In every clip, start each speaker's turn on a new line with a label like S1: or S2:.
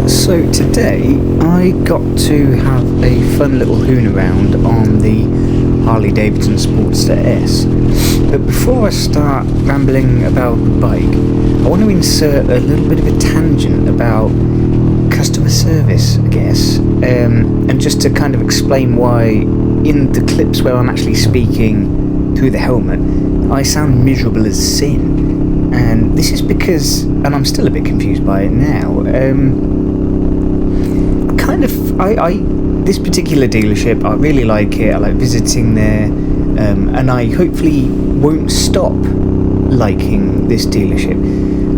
S1: So today I got to have a fun little hoon around on the Harley Sportster S. But before I start rambling about the bike, I want to insert a little bit of a tangent about customer service, I guess, and just to kind of explain why in the clips where I'm actually speaking through the helmet, I sound miserable as sin. And this is because, and I'm still a bit confused by it now, this particular dealership, I really like it, I like visiting there, and I hopefully won't stop liking this dealership.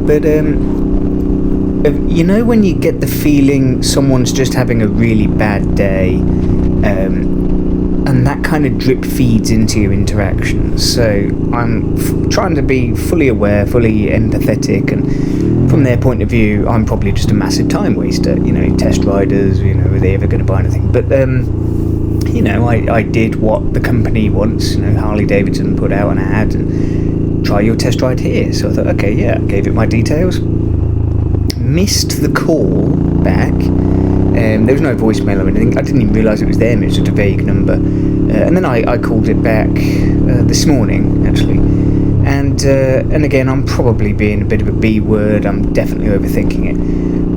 S1: But, you know when you get the feeling someone's just having a really bad day, and that kind of drip feeds into your interactions. So I'm trying to be fully aware, fully empathetic, and from their point of view, I'm probably just a massive time waster. You know, test riders, you know, are they ever going to buy anything? But, you know, I did what the company wants. You know, Harley Davidson put out an ad and try your test ride here. So I thought, okay, yeah, gave it my details. Missed the call back. There was no voicemail or anything. I didn't even realise it was them. It was just a vague number. And then I called it back this morning, actually. And again, I'm probably being a bit of a B word. I'm definitely overthinking it.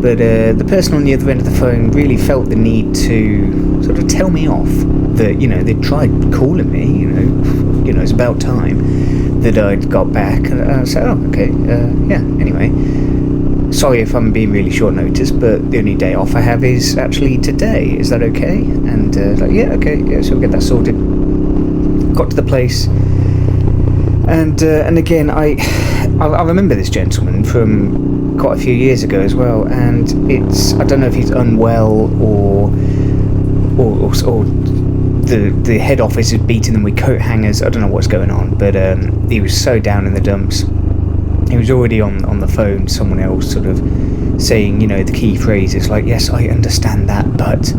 S1: But the person on the other end of the phone really felt the need to sort of tell me off that, you know, they'd tried calling me. You know, it's about time that I'd got back. And I said, oh, okay, yeah. Anyway. Sorry if I'm being really short notice, but the only day off I have is actually today. Is that okay? And like, yeah, okay, yeah. So we'll get that sorted. Got to the place, and again, I remember this gentleman from quite a few years ago as well. And I don't know if he's unwell or the head office is beating them with coat hangers. I don't know what's going on, but he was so down in the dumps. He was already on the phone, someone else sort of saying, you know, the key phrases like, yes, I understand that, but...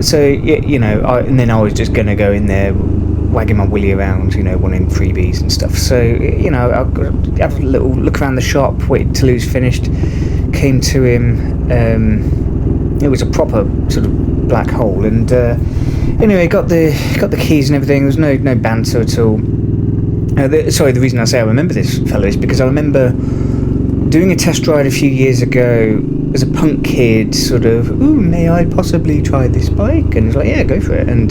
S1: so, you know, and then I was just going to go in there wagging my willy around, you know, wanting freebies and stuff. So, you know, I'll have a little look around the shop, wait till he was finished, came to him. It was a proper sort of black hole. And anyway, got the keys and everything. There was no banter at all. The reason I say I remember this fellow is because I remember doing a test ride a few years ago as a punk kid, sort of, ooh, may I possibly try this bike? And he was like, yeah, go for it, and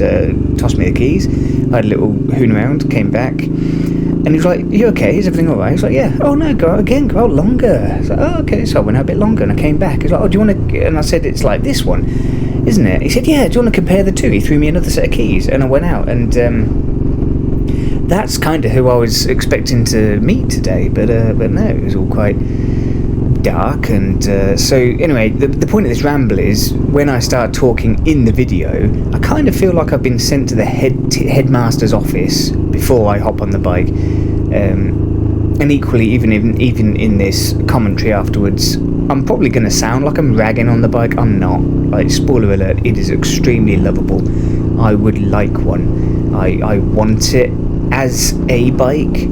S1: tossed me the keys. I had a little hoon around, came back, and he was like, you okay, is everything alright? I was like, yeah. Oh no, go out longer. I was like, oh, okay. So I went out a bit longer, and I came back. He was like, oh, do you want to, and I said, it's like this one, isn't it? He said, yeah, do you want to compare the two? He threw me another set of keys, and I went out, and that's kind of who I was expecting to meet today, but no, it was all quite dark. And so anyway, the point of this ramble is, when I start talking in the video, I kind of feel like I've been sent to the headmaster's office before I hop on the bike. And equally, even in this commentary afterwards, I'm probably going to sound like I'm ragging on the bike. I'm not. Like, spoiler alert, it is extremely lovable. I would like one. I want it as a bike,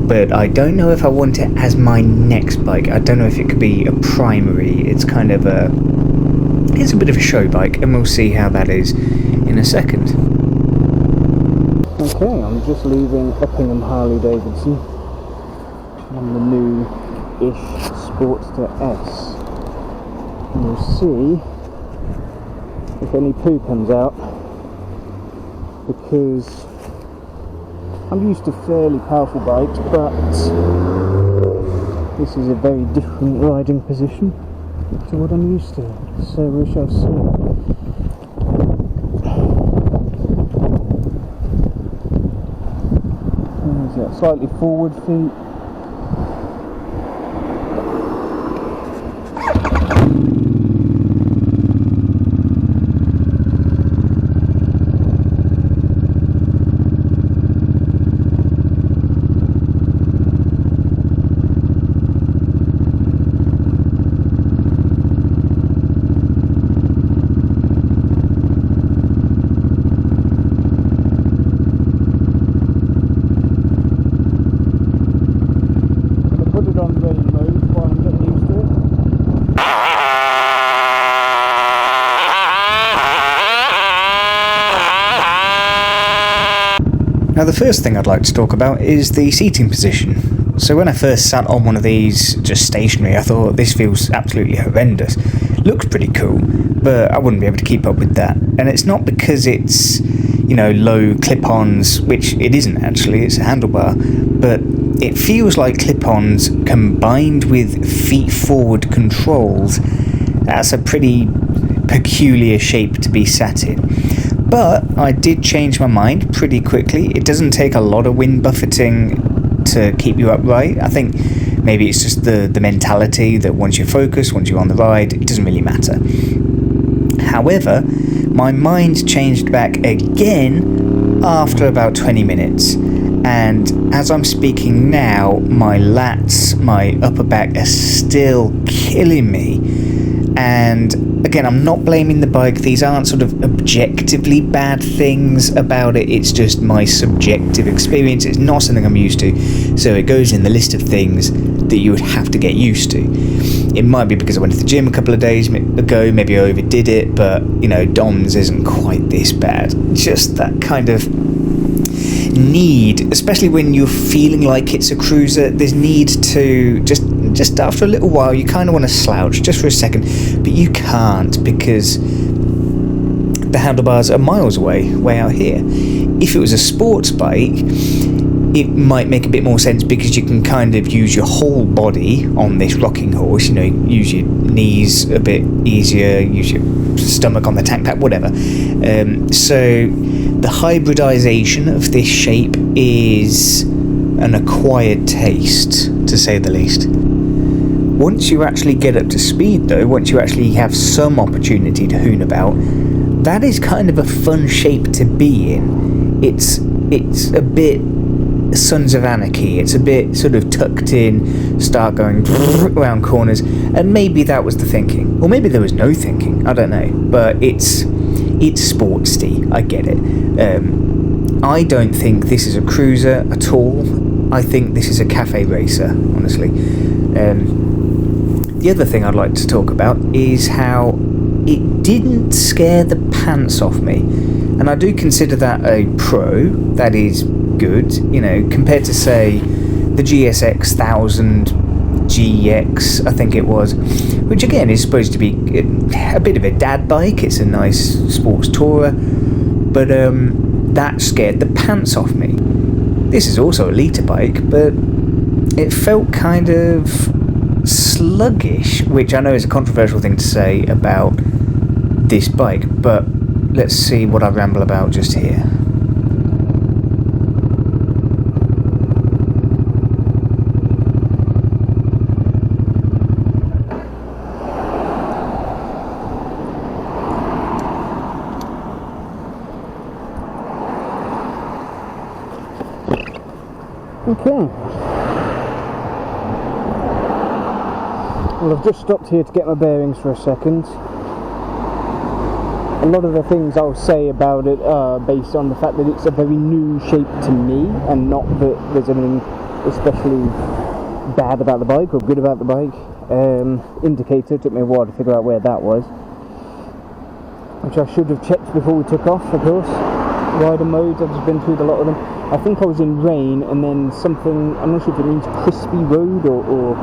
S1: but I don't know if I want it as my next bike. I don't know if it could be a primary. It's kind of it's a bit of a show bike, and we'll see how that is in a second. Okay, I'm just leaving Uppingham Harley Davidson on the new-ish Sportster S. And we'll see if any poo comes out, because I'm used to fairly powerful bikes, but this is a very different riding position to what I'm used to, so we shall see. There's that slightly forward feet. Now the first thing I'd like to talk about is the seating position. So when I first sat on one of these, just stationary, I thought this feels absolutely horrendous. Looks pretty cool, but I wouldn't be able to keep up with that. And it's not because it's, low clip-ons, which it isn't actually, it's a handlebar, but it feels like clip-ons combined with feet-forward controls. That's a pretty peculiar shape to be sat in. But I did change my mind pretty quickly. It doesn't take a lot of wind buffeting to keep you upright. I think maybe it's just the mentality that once you're focused, once you're on the ride, it doesn't really matter. However, my mind changed back again after about 20 minutes. And as I'm speaking now, my lats, my upper back are still killing me. And again, I'm not blaming the bike. These aren't sort of objectively bad things about it. It's just my subjective experience. It's not something I'm used to. So it goes in the list of things that you would have to get used to. It might be because I went to the gym a couple of days ago. Maybe I overdid it. But, DOMS isn't quite this bad. Just that kind of need, especially when you're feeling like it's a cruiser, there's need to just after a little while you kind of want to slouch just for a second, but you can't because the handlebars are miles away, way out here. If it was a sports bike, it might make a bit more sense because you can kind of use your whole body on this rocking horse, use your knees a bit easier, use your stomach on the tank pack, whatever. So the hybridization of this shape is an acquired taste, to say the least. Once you actually get up to speed though, once you actually have some opportunity to hoon about, that is kind of a fun shape to be in. It's a bit Sons of Anarchy, it's a bit sort of tucked in, start going around corners, and maybe that was the thinking. Or maybe there was no thinking, I don't know, but it's sportsy, I get it. I don't think this is a cruiser at all. I think this is a cafe racer, honestly. The other thing I'd like to talk about is how it didn't scare the pants off me. And I do consider that a pro. That is good, compared to, say, the GSX 1000 GX, I think it was, which again is supposed to be a bit of a dad bike. It's a nice sports tourer, but that scared the pants off me. This is also a liter bike, but it felt kind of sluggish, which I know is a controversial thing to say about this bike, but let's see what I ramble about just here.
S2: Okay. Well, I've just stopped here to get my bearings for a second. A lot of the things I'll say about it are based on the fact that it's a very new shape to me, and not that there's anything especially bad about the bike or good about the bike. Indicator, took me a while to figure out where that was, which I should have checked before we took off, of course. Rider modes, I've just been through a lot of them. I think I was in rain, and then something, I'm not sure if it means crispy road or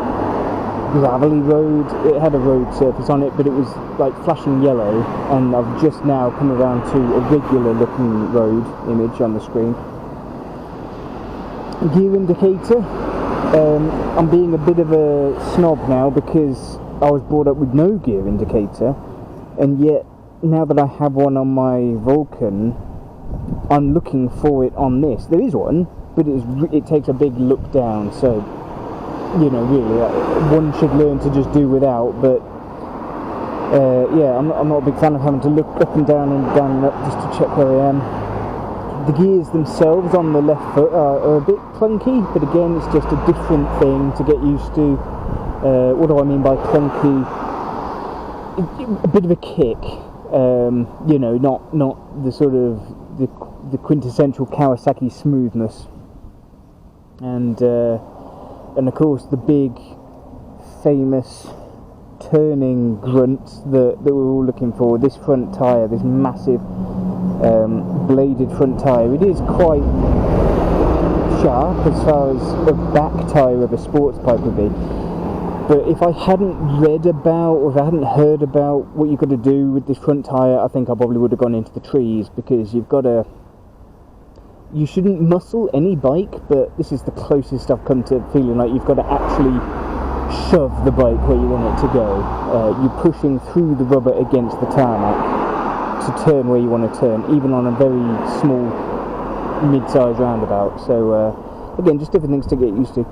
S2: gravelly road. It had a road surface on it, but it was like flashing yellow, and I've just now come around to a regular looking road image on the screen. Gear indicator, I'm being a bit of a snob now because I was brought up with no gear indicator, and yet now that I have one on my Vulcan, I'm looking for it on this. There is one, but it takes a big look down, so really, one should learn to just do without, but yeah, I'm not a big fan of having to look up and down and up just to check where I am. The gears themselves on the left foot are a bit clunky, but again, it's just a different thing to get used to. What do I mean by clunky? A bit of a kick, not the sort of the quintessential Kawasaki smoothness, and of course the big famous turning grunt that we're all looking for. This front tyre, this massive bladed front tyre. It is quite sharp as far as a back tyre of a sports bike would be. But if I hadn't read about, or if I hadn't heard about what you've got to do with this front tyre, I think I probably would have gone into the trees, because you shouldn't muscle any bike, but this is the closest I've come to feeling like you've got to actually shove the bike where you want it to go. You're pushing through the rubber against the tarmac to turn where you want to turn, even on a very small mid-sized roundabout. So again, just different things to get used to.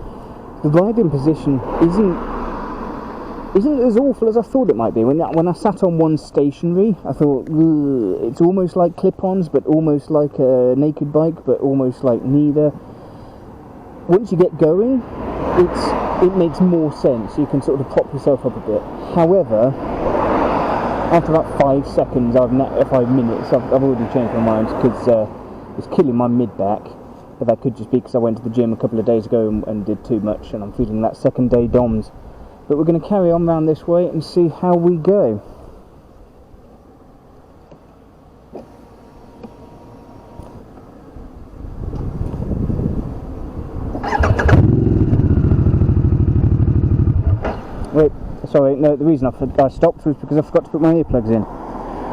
S2: The riding position isn't as awful as I thought it might be. When I sat on one stationary, I thought, it's almost like clip-ons, but almost like a naked bike, but almost like neither. Once you get going, it makes more sense. You can sort of prop yourself up a bit. However, after about 5 seconds, 5 minutes, I've already changed my mind, because it's killing my mid-back. But that could just be because I went to the gym a couple of days ago and did too much, and I'm feeling that second day DOMS. But we're going to carry on round this way and see how we go. Wait, sorry, no, the reason I stopped was because I forgot to put my earplugs in,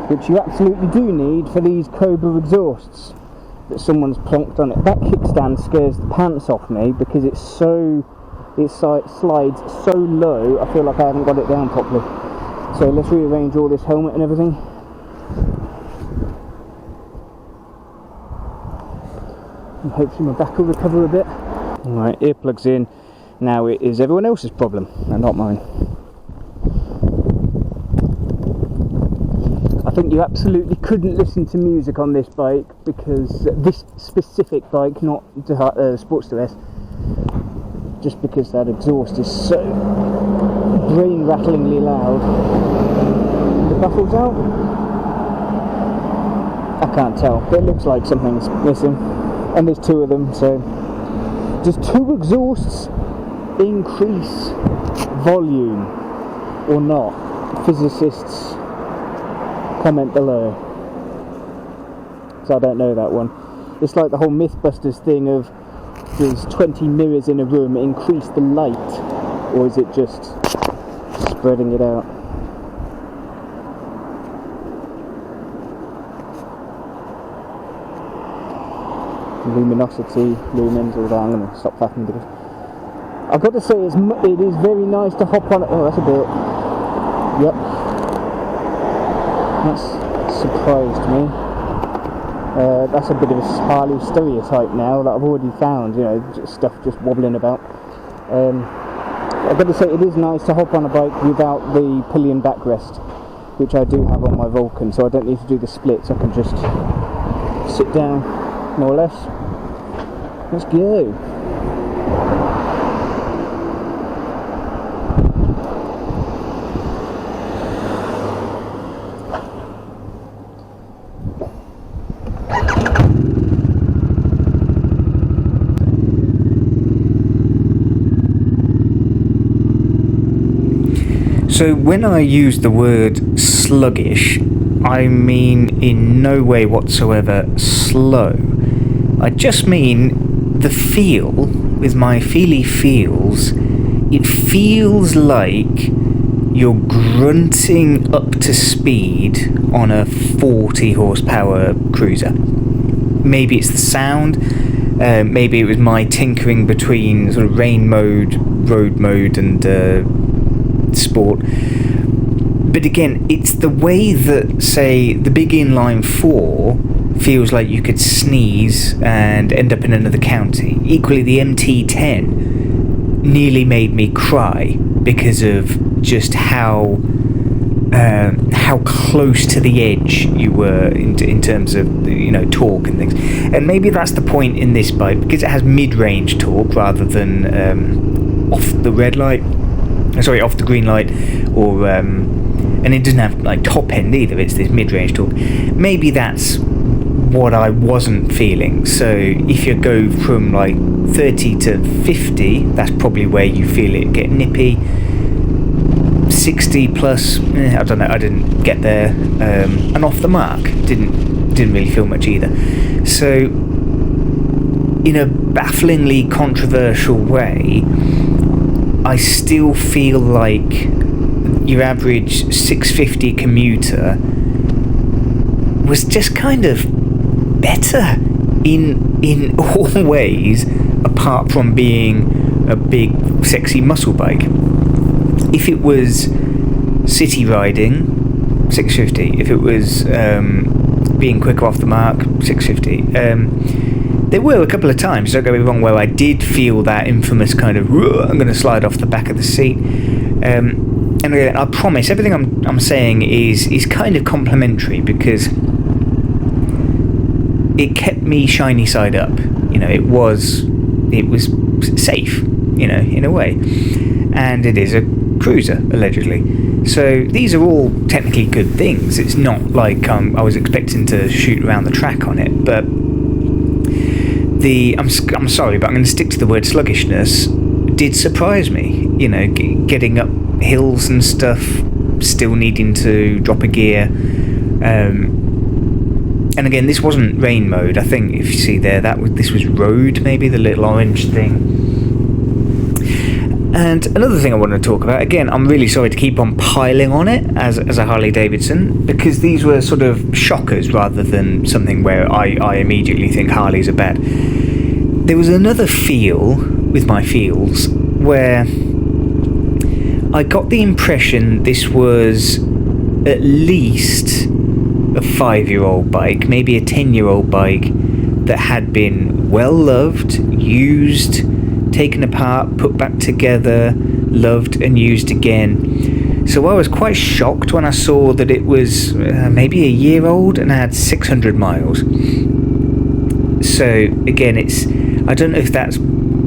S2: which you absolutely do need for these Cobra exhausts that someone's plonked on it. That kickstand scares the pants off me, because it slides so low, I feel like I haven't got it down properly. So let's rearrange all this helmet and everything. And hopefully my back will recover a bit. Alright, earplugs in. Now it is everyone else's problem, and not mine. I think you absolutely couldn't listen to music on this bike, because this specific bike, not the Sportster S, just because that exhaust is so brain-rattlingly loud. The baffles out? I can't tell, but it looks like something's missing, and there's 2 of them, so does 2 exhausts increase volume or not? Physicists, comment below, because I don't know that one. It's like the whole Mythbusters thing of, does 20 mirrors in a room increase the light, or is it just spreading it out? Luminosity, lumens, all that. I'm going to stop faffing, because I've got to say it is very nice to hop on it. Oh, that's a bit. Yep. That's surprised me. That's a bit of a Harley stereotype now that I've already found, stuff just wobbling about. I've got to say it is nice to hop on a bike without the pillion backrest, which I do have on my Vulcan, so I don't need to do the splits. I can just sit down, more or less. Let's go.
S1: So when I use the word sluggish, I mean in no way whatsoever slow. I just mean the feel, with my feely feels, it feels like you're grunting up to speed on a 40 horsepower cruiser. Maybe it's the sound, maybe it was my tinkering between sort of rain mode, road mode and sport, but again, it's the way that, say, the big inline 4 feels like you could sneeze and end up in another county. Equally, the MT10 nearly made me cry because of just how close to the edge you were in terms of torque and things. And maybe that's the point in this bike, because it has mid-range torque rather than off the green light, or and it doesn't have like top end either. It's this mid-range torque. Maybe that's what I wasn't feeling. So if you go from like 30 to 50, that's probably where you feel it get nippy. 60 plus, I don't know. I didn't get there, and off the mark didn't didn't really feel much either. So, in a bafflingly controversial way, I still feel like your average 650 commuter was just kind of better in all ways, apart from being a big sexy muscle bike. If it was city riding, 650. If it was being quicker off the mark, 650. There were a couple of times, don't get me wrong, where I did feel that infamous kind of I'm going to slide off the back of the seat. And again, I promise everything I'm saying is kind of complimentary, because it kept me shiny side up. It was safe, in a way, and it is a cruiser allegedly. So these are all technically good things. It's not like I was expecting to shoot around the track on it, but I'm sorry, but I'm going to stick to the word sluggishness. Did surprise me. Getting up hills and stuff, still needing to drop a gear. And again, this wasn't rain mode. I think if you see there, this was road, maybe the little orange thing. And another thing I want to talk about, again, I'm really sorry to keep on piling on it as a Harley Davidson, because these were sort of shockers rather than something where I immediately think Harleys are bad. There was another feel with my feels where I got the impression this was at least a 5-year-old bike, maybe a 10-year-old bike that had been well loved, used, taken apart, put back together, loved and used again. So I was quite shocked when I saw that it was maybe a year old and had 600 miles. So again, I don't know if that's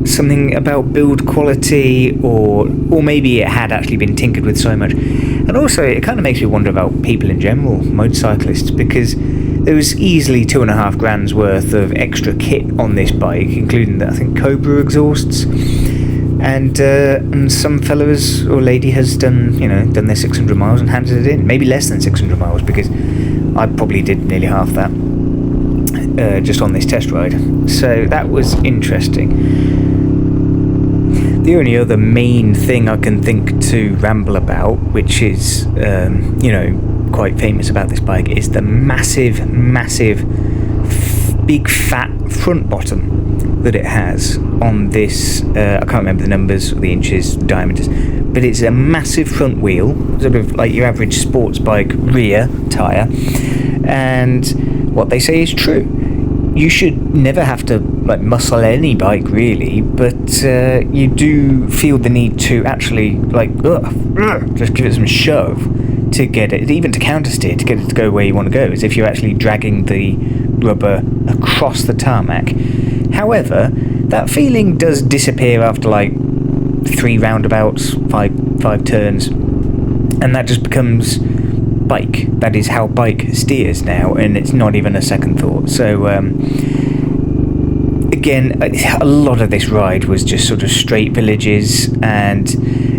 S1: something about build quality or maybe it had actually been tinkered with so much. And also it kind of makes me wonder about people in general, motorcyclists, because there was easily $2,500 worth of extra kit on this bike, including I think Cobra exhausts, and some fellows or lady has done their 600 miles and handed it in, maybe less than 600 miles, because I probably did nearly half that just on this test ride. So that was interesting. The only other main thing I can think to ramble about, which is quite famous about this bike, is the massive big fat front bottom that it has on this. I can't remember the numbers or the inches, diameters, but it's a massive front wheel, sort of like your average sports bike rear tyre. And what they say is true. You should never have to muscle any bike really, but you do feel the need to actually just give it some shove to get it, even to countersteer, to get it to go where you want to go, as if you're actually dragging the rubber across the tarmac. However, that feeling does disappear after 3 roundabouts, 5 turns, and that just becomes bike. That is how bike steers now, and it's not even a second thought. So again, a lot of this ride was just sort of straight villages, and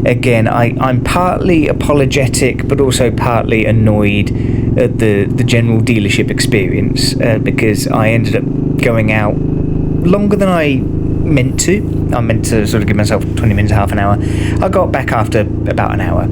S1: again, I'm partly apologetic but also partly annoyed at the general dealership experience, because I ended up going out longer than I meant to. I meant to sort of give myself 20 minutes, half an hour. I got back after about an hour.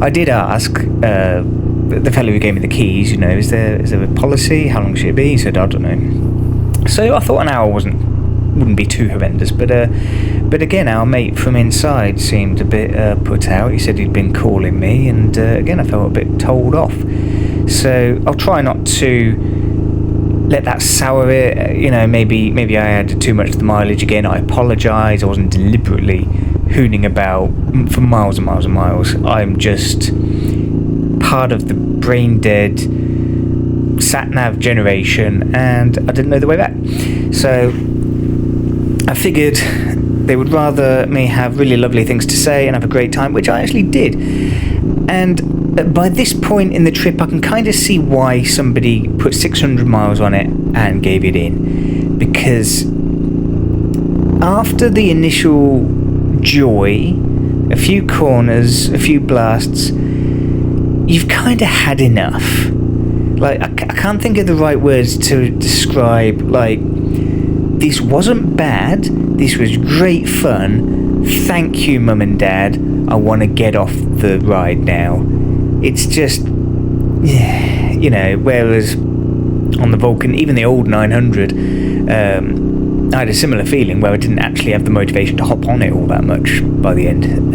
S1: I did ask the fellow who gave me the keys, is there a policy? How long should it be? He said, I don't know. So I thought an hour wouldn't be too horrendous, but again, our mate from inside seemed a bit put out. He said he'd been calling me, and again, I felt a bit told off. So I'll try not to let that sour it. Maybe I added too much to the mileage. Again, I apologise. I wasn't deliberately hooning about for miles and miles and miles. I'm just part of the brain dead sat-nav generation, and I didn't know the way back. So I figured they would rather me have really lovely things to say and have a great time, which I actually did. And by this point in the trip, I can kind of see why somebody put 600 miles on it and gave it in, because after the initial joy, a few corners, a few blasts, you've kind of had enough. like, I can't think of the right words to describe, like, this wasn't bad, this was great fun, thank you Mum and Dad, I want to get off the ride now. It's just, yeah, you know, whereas on the Vulcan, even the old 900, I had a similar feeling where I didn't actually have the motivation to hop on it all that much by the end.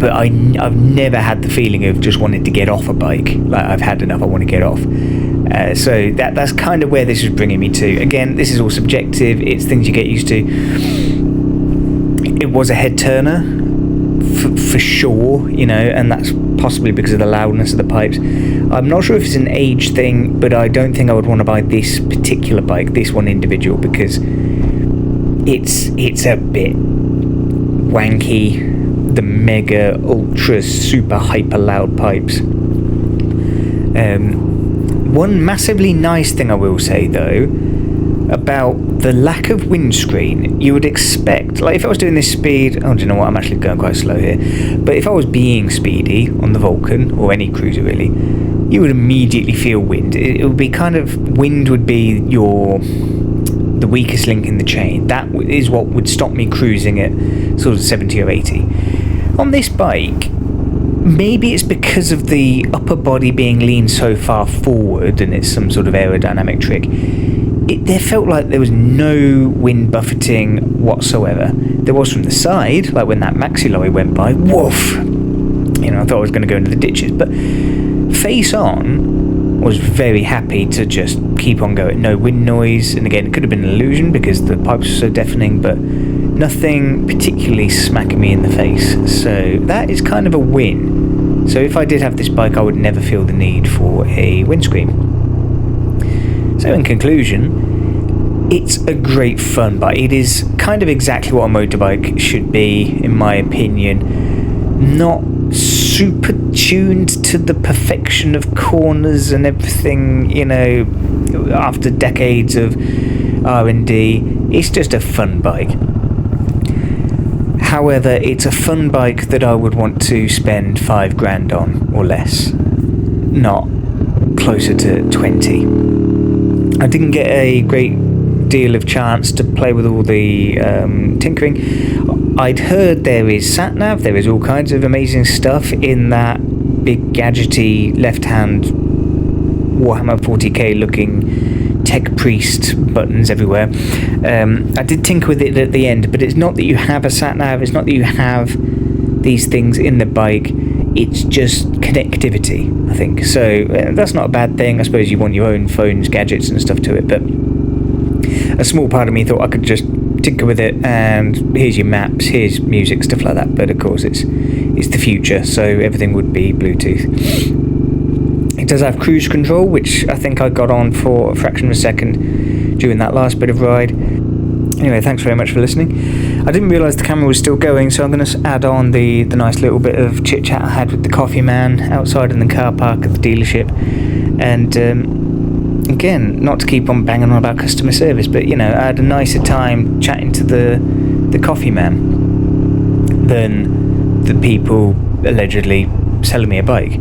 S1: But I've never had the feeling of just wanting to get off a bike. Like, I've had enough, I want to get off. So that's kind of where this is bringing me to. Again, this is all subjective, it's things you get used to. It was a head turner, for sure, you know, and that's possibly because of the loudness of the pipes. I'm not sure if it's an age thing, but I don't think I would want to buy this particular bike, this one individual, because it's a bit wanky. The mega ultra super hyper loud pipes. One massively nice thing I will say though about the lack of windscreen, you would expect, like if I was doing this speed, oh, do you know what, I'm actually going quite slow here, but if I was being speedy on the Vulcan, or any cruiser really, you would immediately feel wind. It would be kind of, wind would be the weakest link in the chain. That is what would stop me cruising at sort of 70 or 80. On this bike, maybe it's because of the upper body being leaned so far forward and it's some sort of aerodynamic trick. There felt like there was no wind buffeting whatsoever. There was from the side, like when that maxi lorry went by, woof! You know, I thought I was going to go into the ditches, but face on was very happy to just keep on going. No wind noise, and again, it could have been an illusion because the pipes were so deafening, but nothing particularly smacking me in the face. So that is kind of a win. So if I did have this bike, I would never feel the need for a windscreen. So in conclusion, it's a great fun bike. It is kind of exactly what a motorbike should be, in my opinion. Not super tuned to the perfection of corners and everything, you know, after decades of R&D. It's just a fun bike. However, it's a fun bike that I would want to spend $5,000 on, or less. Not closer to 20. I didn't get a great deal of chance to play with all the tinkering. I'd heard there is sat-nav, there is all kinds of amazing stuff in that big gadgety left-hand Warhammer 40k looking tech priest buttons everywhere. I did tinker with it at the end, but it's not that you have a sat-nav, it's not that you have these things in the bike, it's just connectivity, I think. So that's not a bad thing. I suppose you want your own phones, gadgets and stuff to it, but a small part of me thought I could just tinker with it and here's your maps, here's music, stuff like that. But of course it's the future, so everything would be Bluetooth. It does have cruise control, which I think I got on for a fraction of a second during that last bit of ride. Anyway, thanks very much for listening. I didn't realise the camera was still going, so I'm going to add on the nice little bit of chit chat I had with the coffee man outside in the car park at the dealership. And again, not to keep on banging on about customer service, but you know, I had a nicer time chatting to the coffee man than the people allegedly selling me a bike.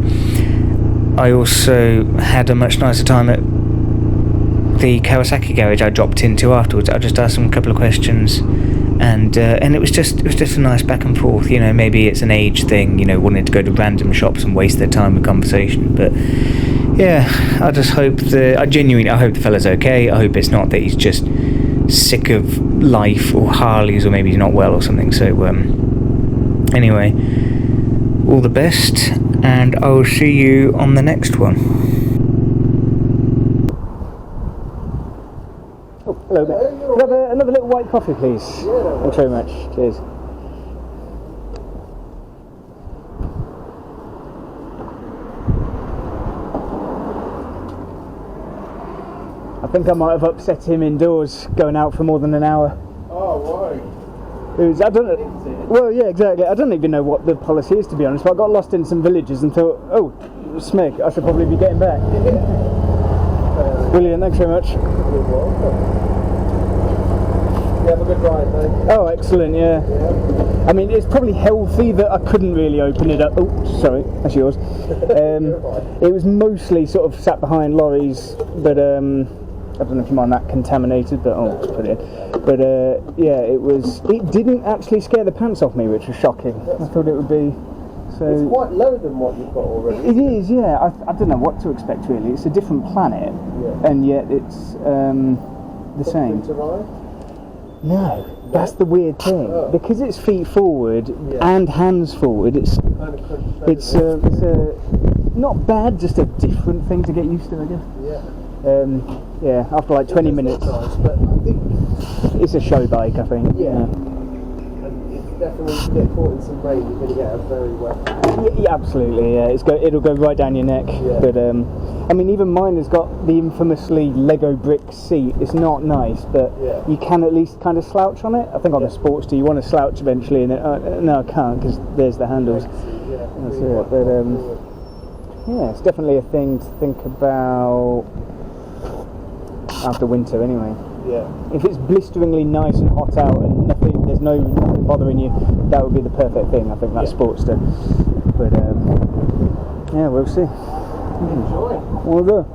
S1: I also had a much nicer time at the Kawasaki garage I dropped into afterwards. I just asked them a couple of questions, and it was just a nice back and forth. You know, maybe it's an age thing, you know, wanting to go to random shops and waste their time with conversation. But yeah, I just hope I hope the fella's okay. I hope it's not that he's just sick of life or Harleys, or maybe he's not well or something. So anyway, all the best, and I will see you on the next one. Hello, mate. Can I have another little white coffee, please? Yeah. Thanks very much. Cheers. I think I might have upset him indoors, going out for more than an hour.
S3: Oh, why?
S1: I don't know. Well, yeah, exactly. I don't even know what the policy is, to be honest. But I got lost in some villages and thought, oh, smick, I should probably be getting back. Brilliant. Thanks very much.
S3: You're welcome. You have a good ride, mate.
S1: Oh, excellent, yeah.
S2: I mean, it's probably healthy that I couldn't really open it up. Oh, sorry, that's yours. It was mostly sort of sat behind lorries, but I don't know if you mind that contaminated, but I'll just put it in. But yeah, it didn't actually scare the pants off me, which was shocking. I thought it would be. So
S3: it's quite lower than what you've got already.
S2: It is, yeah. I don't know what to expect really. It's a different planet, and yet it's the same.
S3: To ride?
S2: No, that's the weird thing. Because it's feet forward and hands forward, it's not bad, just a different thing to get used to, I guess. Yeah, after like 20 minutes.
S3: Nice, but I think
S2: it's a show bike, I think.
S3: Yeah. And it's definitely, if you get caught in some rain, you're going to get a very wet.
S2: Yeah, absolutely, yeah. It'll go right down your neck. Yeah. But I mean, even mine has got the infamously Lego brick seat. It's not nice, but you can at least kind of slouch on it. I think on the Sportster you want to slouch eventually, and no, I can't because there's the handles. That's it. But yeah, it's definitely a thing to think about after winter, anyway.
S3: Yeah.
S2: If it's blisteringly nice and hot out and there's nothing bothering you, that would be the perfect thing. I think that Sportster. But yeah, we'll see.
S3: Enjoy.
S2: We'll do.